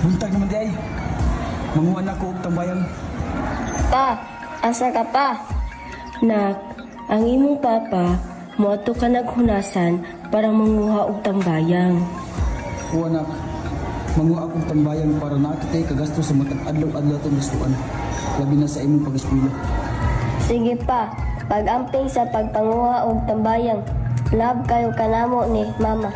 Buntag naman di ay. Manguha na ko og tambayan. Pa, asa ka pa? Nak, ang imong papa, moadto ka naghunasan para manguha og tambayang. O anak, manguha akong tambayan para nakakitay kagasto sa matag adlaw-adlaw itong gustuan. Labi na sa imong pag-eskwela. Sige pa, pag-amping sa pagpanguha og tambayang. Love kayo kanamo ni mama.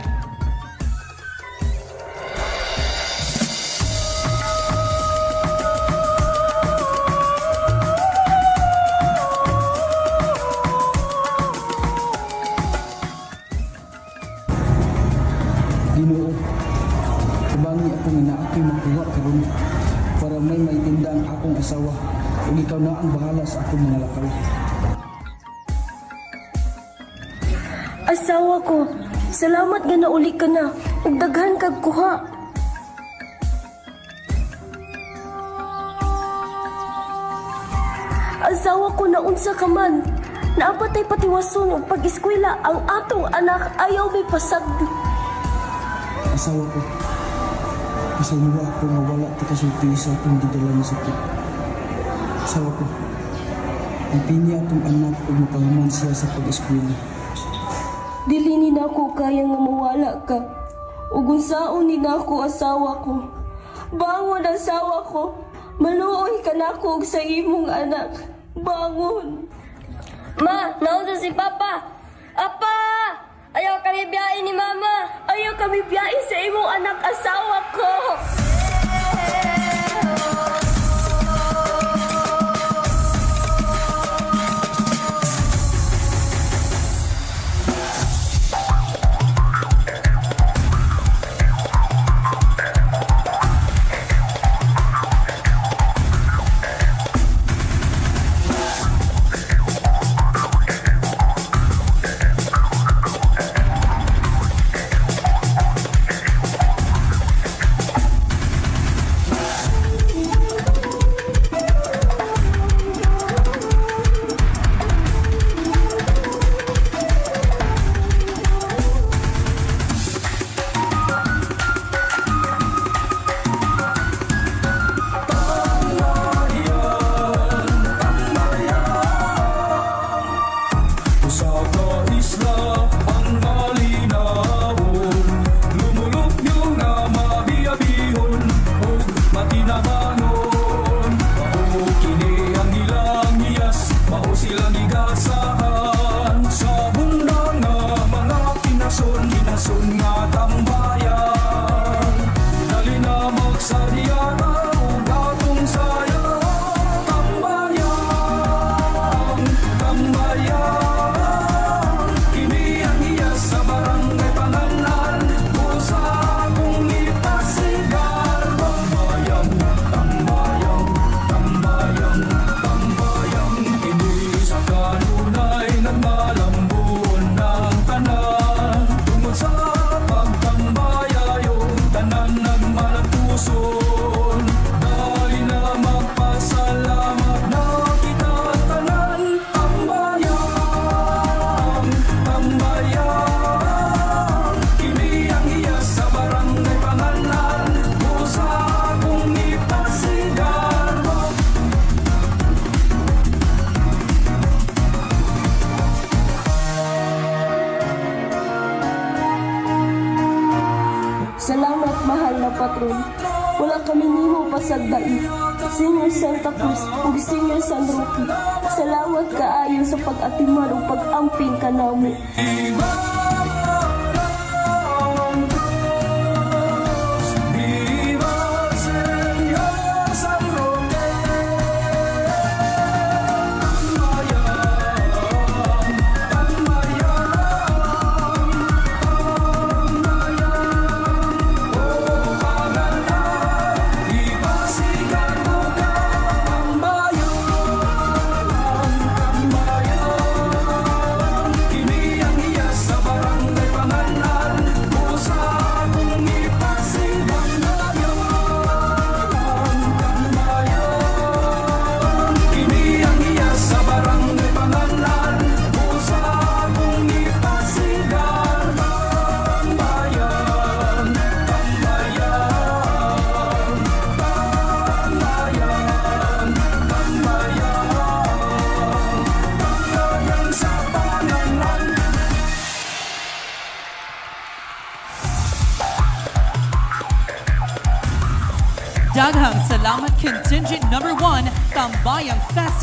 Ginoo, kubangi ako nga na ako'y makuha karon para may maitinda ang akong asawa ug ikaw na ang bahala sa akong mga lakaw. Asawa ko, salamat nga nauli ka na, ug daghan kag kuha. Asawa ko na unsa ka man, naapatay patiwason og pag-eskwela ang atong anak ayaw may pasagdi. Asawa ko, pasayuwa ako nga wala ti kasulti sa akong gidala nga sakit. Asawa ko, ang pinya atong anak ug makahuman siya sa pag-eskwela. Dili ni nako kaya nga mawala ka. Ug unsaon ni nako asawa ko. Bangon asawa ko. Maluoy ka nako og sa imong anak. Bangon. Ma, nausa si Papa. Apa! Ayaw kami biyain ni Mama. Ayaw kami biyain sa imong anak asawa ko. Salamat, mahal na patron. Wala kami nimo pasagdai. Senior Santa Cruz ug Senior San Roque. Salamat kaayo sa pag-atiman ug pag-amping kanamo. Kimi ang iyas sa Daghang salamat Contingent Number 1, Tambayang Festival.